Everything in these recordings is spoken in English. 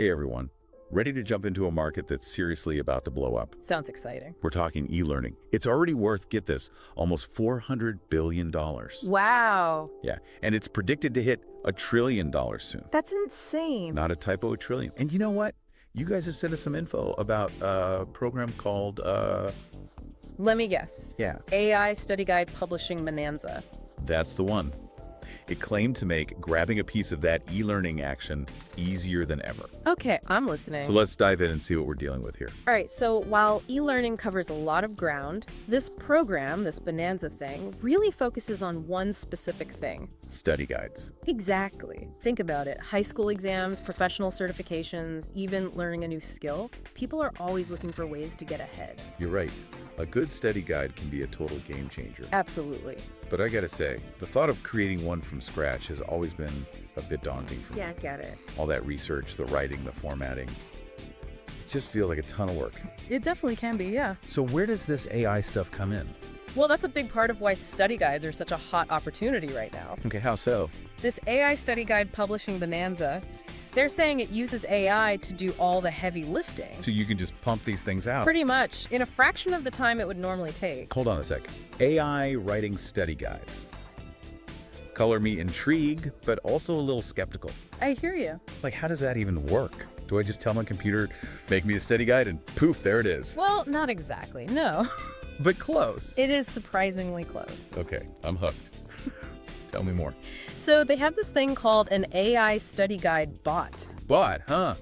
Hey everyone, ready to jump into a market that's seriously about to blow up? Sounds exciting. We're talking e-learning. It's already worth, get this, almost $400 billion. Wow. Yeah, and it's predicted to hit $1 trillion soon. That's insane. Not a typo, a trillion. And you know what? You guys have sent us some info about a program called, Let me guess. yeah, AI Study Guide Publishing Bonanza. that's the one. It claimed to make grabbing a piece of that e-learning action easier than ever. Okay, I'm listening. So let's dive in and see what we're dealing with here. All right, so while e-learning covers a lot of ground, this program, this Bonanza thing, really focuses on one specific thing. Study guides. Exactly. Think about it. High school exams, professional certifications, even learning a new skill. People are always looking for ways to get ahead. You're right. A good study guide can be a total game changer. Absolutely. But I gotta say, the thought of creating one from scratch has always been a bit daunting for me. Yeah, I get it. All that research, the writing, the formatting, it just feels like a ton of work. It definitely can be, yeah. So where does this AI stuff come in? Well, that's a big part of why study guides are such a hot opportunity right now. Okay, how so? This AI Study Guide Publishing Bonanza, they're saying it uses AI to do all the heavy lifting. So you can just pump these things out? Pretty much, in a fraction of the time it would normally take. Hold on a sec. AI writing study guides. Color me intrigued, but also a little skeptical. I hear you. Like, how does that even work? Do I just tell my computer, make me a study guide, and poof, there it is? Well, not exactly, no. But close. It is surprisingly close. Okay, I'm hooked. Tell me more. So they have this thing called an AI Study Guide bot. But, huh?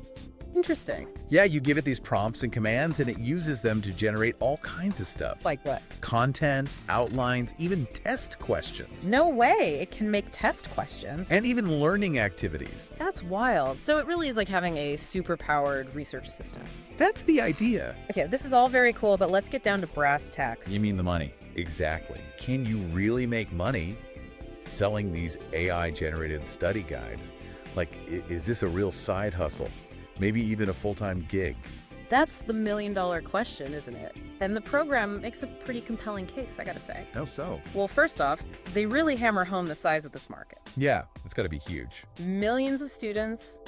Interesting. Yeah, you give it these prompts and commands, and it uses them to generate all kinds of stuff. Like what? Content, outlines, even test questions. No way, it can make test questions. And even learning activities. That's wild. So it really is like having a super-powered research assistant. That's the idea. Okay, this is all very cool, but let's get down to brass tacks. You mean the money? Exactly. Can you really make money selling these AI-generated study guides? Like, is this a real side hustle? Maybe even a full-time gig? That's the million-dollar question, isn't it? And the program makes a pretty compelling case, I gotta say. How so? Well, first off, they really hammer home the size of this market. Yeah, it's got to be huge. Millions of students,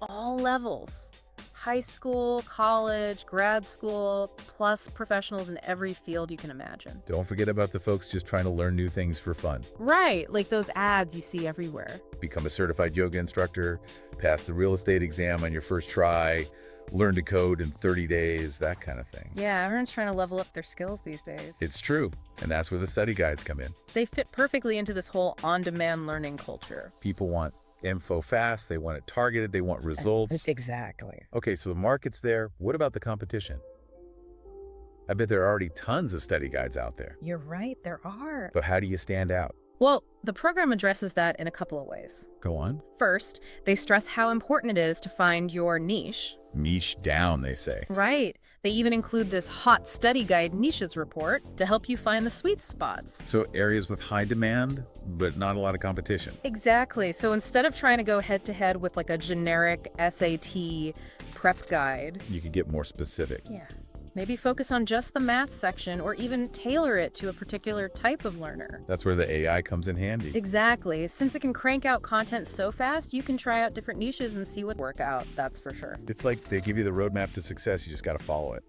all levels. High school, college, grad school, plus professionals in every field you can imagine. Don't forget about the folks just trying to learn new things for fun. Right, like those ads you see everywhere. Become a certified yoga instructor, pass the real estate exam on your first try, learn to code in 30 days, that kind of thing. Yeah, everyone's trying to level up their skills these days. It's true, and that's where the study guides come in. They fit perfectly into this whole on-demand learning culture. People want info fast, they want it targeted, they want results. Exactly. Okay, so the market's there. What about the competition? I bet there are already tons of study guides out there. You're right, there are. But how do you stand out? Well, the program addresses that in a couple of ways. Go on. First, they stress how important it is to find your niche. Niche down, they say. Right. They even include this hot study guide niches report to help you find the sweet spots. So areas with high demand, but not a lot of competition. Exactly. So instead of trying to go head to head with like a generic SAT prep guide, You could get more specific. yeah, maybe focus on just the math section or even tailor it to a particular type of learner. That's where the AI comes in handy. Exactly. Since it can crank out content so fast, you can try out different niches and see what work out, that's for sure. It's like they give you the roadmap to success, you just got to follow it.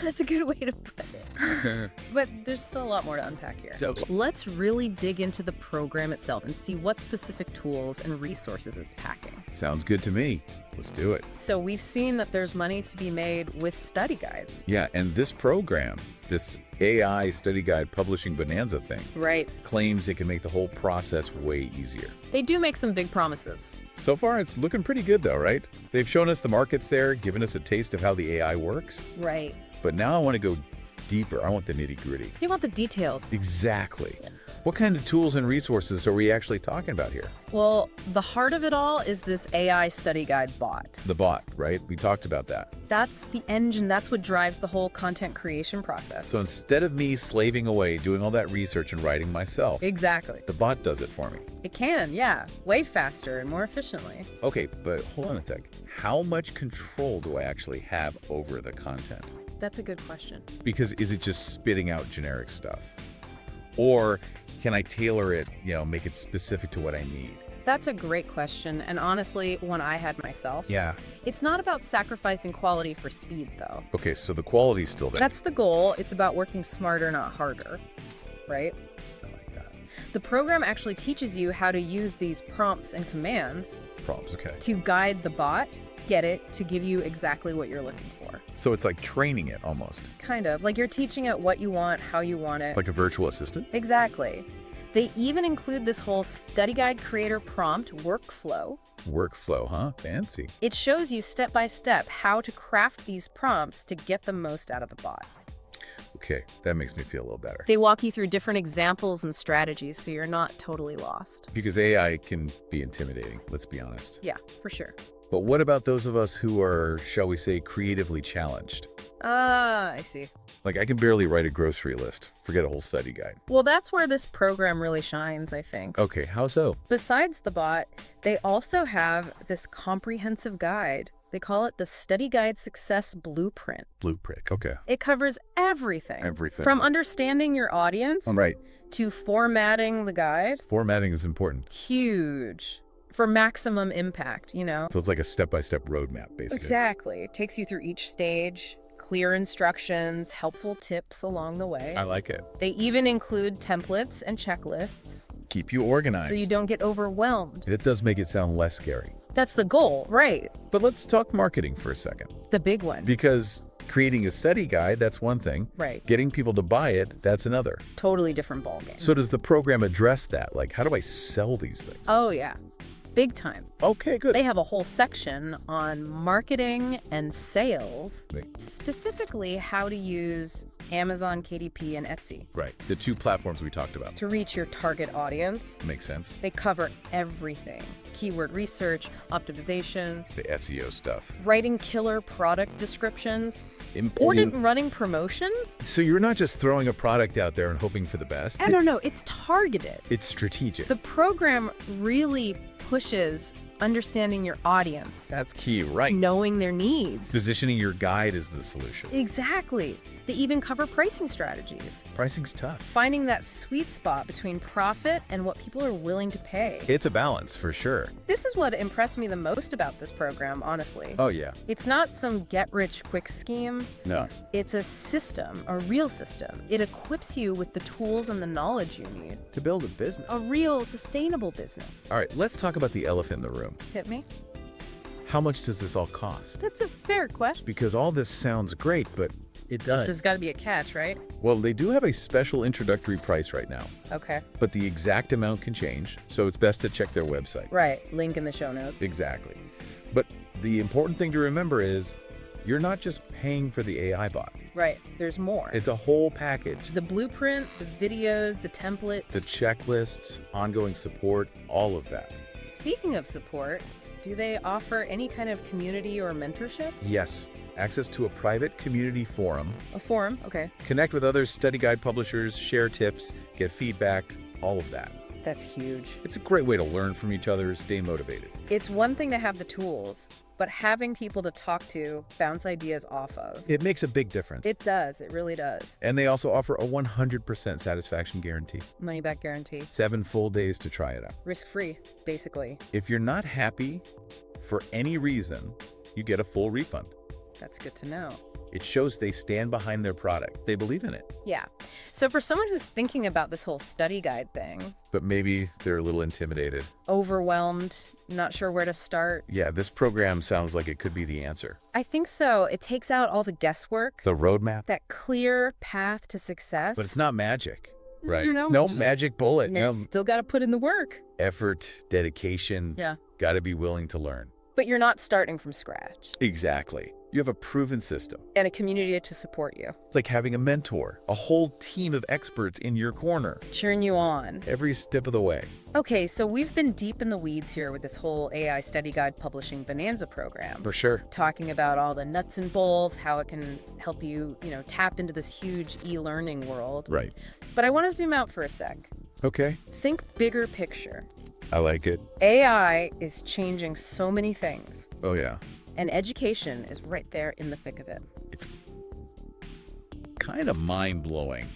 That's a good way to put it. But there's still a lot more to unpack here. So- Let's really dig into the program itself and see what specific tools and resources it's packing. Sounds good to me. Let's do it. So we've seen that there's money to be made with study guides. Yeah, and this program, this AI study guide publishing bonanza thing, Right. claims it can make the whole process way easier. They do make some big promises. So far, it's looking pretty good though, right? They've shown us the market's there, given us a taste of how the AI works. Right. But now I want to go deeper. I want the nitty gritty. You want the details. Exactly. What kind of tools and resources are we actually talking about here? Well, the heart of it all is this AI study guide bot. The bot, right? We talked about that. That's the engine. That's what drives the whole content creation process. So instead of me slaving away doing all that research and writing myself, Exactly. the bot does it for me. It can, yeah. Way faster and more efficiently. Okay, but hold on a sec. How much control do I actually have over the content? That's a good question. Because is it just spitting out generic stuff? Or can I tailor it, make it specific to what I need? That's a great question, and honestly, one I had myself. Yeah. It's not about sacrificing quality for speed, though. Okay, so the quality's still there. That's the goal. It's about working smarter, not harder, right? I like that. The program actually teaches you how to use these prompts and commands Prompts, okay. to guide the bot, get it, to give you exactly what you're looking for. So it's like training it almost, Kind of. Like you're teaching it what you want, how you want it. like a virtual assistant? Exactly. They even include this whole study guide creator prompt workflow. Workflow, huh? Fancy. It shows you step by step how to craft these prompts to get the most out of the bot. Okay, that makes me feel a little better. They walk you through different examples and strategies so you're not totally lost. Because AI can be intimidating, let's be honest. Yeah, for sure. But what about those of us who are, shall we say, creatively challenged? Ah, I see. Like, I can barely write a grocery list, forget a whole study guide. Well, that's where this program really shines, I think. Okay, how so? Besides the bot, they also have this comprehensive guide. They call it the Study Guide Success Blueprint. Blueprint, okay. It covers everything. Everything. From understanding your audience All right, to formatting the guide. formatting is important. Huge. For maximum impact, you know? So it's like a step-by-step roadmap, basically. Exactly. It takes you through each stage, clear instructions, helpful tips along the way. I like it. They even include templates and checklists Keep you organized. so you don't get overwhelmed. It does make it sound less scary. That's the goal, right? But let's talk marketing for a second. The big one. Because creating a study guide, that's one thing. Right. Getting people to buy it, that's another. Totally different ballgame. So does the program address that? Like, how do I sell these things? Oh, yeah. Big time. Okay, good. They have a whole section on marketing and sales, Right. specifically how to use Amazon, KDP, and Etsy Right. The two platforms we talked about. to reach your target audience. Makes sense. They cover everything: keyword research, optimization, The SEO stuff. writing killer product descriptions, or Important. running promotions. So you're not just throwing a product out there and hoping for the best. I don't know, it's targeted. It's strategic. The program really pushes understanding your audience, That's key, right? knowing their needs. Positioning your guide is the solution. Exactly. They even cover pricing strategies, Pricing's tough. finding that sweet spot between profit and what people are willing to pay. It's a balance, for sure. This is what impressed me the most about this program, honestly. Oh, yeah. It's not some get-rich-quick scheme. No. It's a system, a real system. It equips you with the tools and the knowledge you need. To build a business. A real, sustainable business. All right, let's talk about the elephant in the room. Hit me? How much does this all cost? That's a fair question. Because all this sounds great, but it does. There's got to be a catch, right? Well, they do have a special introductory price right now, Okay. but the exact amount can change, so it's best to check their website. Right. Link in the show notes. Exactly. But the important thing to remember is you're not just paying for the AI bot. Right. There's more. It's a whole package. The blueprint, the videos, the templates. The checklists, ongoing support, all of that. Speaking of support, do they offer any kind of community or mentorship? Yes, access to a private community forum, A forum? Okay. connect with other study guide publishers, share tips, get feedback, all of that. That's huge. It's a great way to learn from each other, stay motivated. It's one thing to have the tools, but having people to talk to, bounce ideas off of. It makes a big difference. It does. It really does. And they also offer a 100% satisfaction guarantee. Money back guarantee. 7 full days to try it out. Risk-free, basically. If you're not happy for any reason, you get a full refund. That's good to know. It shows they stand behind their product. They believe in it. Yeah. So for someone who's thinking about this whole study guide thing, But maybe they're a little intimidated. overwhelmed, not sure where to start, Yeah, this program sounds like it could be the answer. I think so. It takes out all the guesswork, The roadmap. that clear path to success. But it's not magic, right? You know, No it's- magic bullet. And No still got to put in the work. effort, dedication. Yeah. Got to be willing to learn. But you're not starting from scratch. Exactly. You have a proven system. And a community to support you, Like having a mentor, a whole team of experts in your corner cheering you on. every step of the way. Okay, so we've been deep in the weeds here with this whole AI Study Guide Publishing Bonanza program. For sure. Talking about all the nuts and bolts, how it can help you, tap into this huge e-learning world. Right. But I want to zoom out for a sec. Okay. Think bigger picture. I like it. AI is changing so many things, Oh, yeah. and education is right there in the thick of it. It's kind of mind-blowing.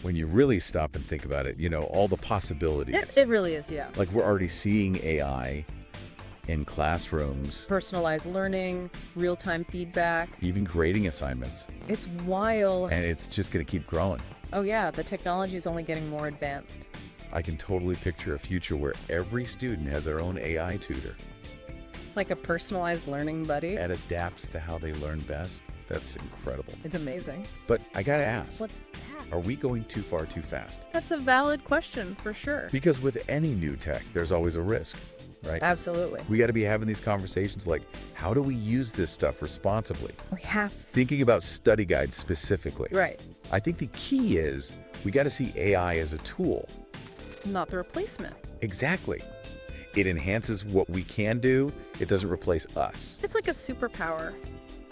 When you really stop and think about it, all the possibilities. It really is, yeah. Like we're already seeing AI in classrooms, Personalized learning, real-time feedback. even grading assignments, It's wild. and it's just going to keep growing. Oh yeah, the technology is only getting more advanced. I can totally picture a future where every student has their own AI tutor Like a personalized learning buddy. and adapts to how they learn best. That's incredible. It's amazing. But I gotta ask, What's that? are we going too far too fast? That's a valid question for sure. Because with any new tech, there's always a risk, right? Absolutely. We got to be having these conversations like, how do we use this stuff responsibly? We have. Thinking about study guides specifically. Right. I think the key is we got to see AI as a tool. Not the replacement. Exactly. It enhances what we can do. It doesn't replace us. It's like a superpower.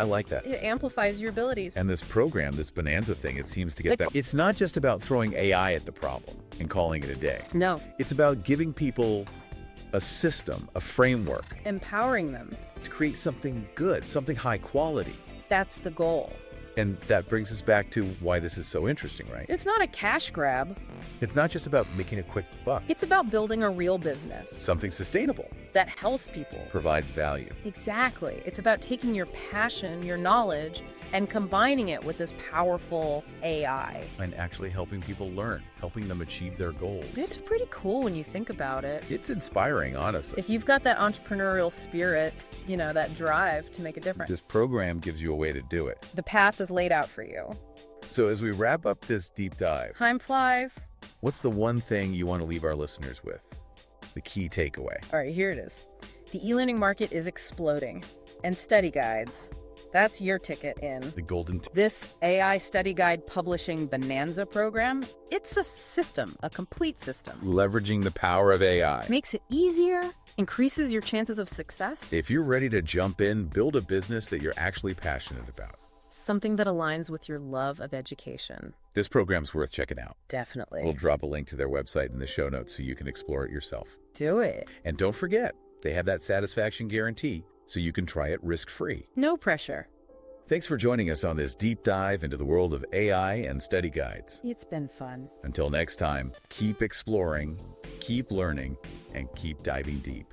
I like that. It amplifies your abilities. And this program, this Bonanza thing, it seems to get that. It's not just about throwing AI at the problem and calling it a day. No, It's about giving people a system, a framework empowering them. to create something good, something high quality. That's the goal. And that brings us back to why this is so interesting, right? It's not a cash grab. It's not just about making a quick buck. It's about building a real business Something sustainable, that helps people. provides value. Exactly. It's about taking your passion, your knowledge, and combining it with this powerful AI. And actually helping people learn, helping them achieve their goals. It's pretty cool when you think about it. It's inspiring, honestly. If you've got that entrepreneurial spirit, that drive to make a difference, This program gives you a way to do it. the path is laid out for you. So as we wrap up this deep dive, Time flies. what's the one thing you want to leave our listeners with? The key takeaway. All right, here it is. The e-learning market is exploding, and study guides, that's your ticket in. The golden This AI study guide publishing bonanza program, it's a system, a complete system. leveraging the power of AI. Makes it easier, increases your chances of success. If you're ready to jump in, build a business that you're actually passionate about. Something that aligns with your love of education. This program's worth checking out. Definitely. We'll drop a link to their website in the show notes so you can explore it yourself. Do it. And don't forget, they have that satisfaction guarantee, so you can try it risk-free. No pressure. Thanks for joining us on this deep dive into the world of AI and study guides. It's been fun. Until next time, keep exploring, keep learning, and keep diving deep.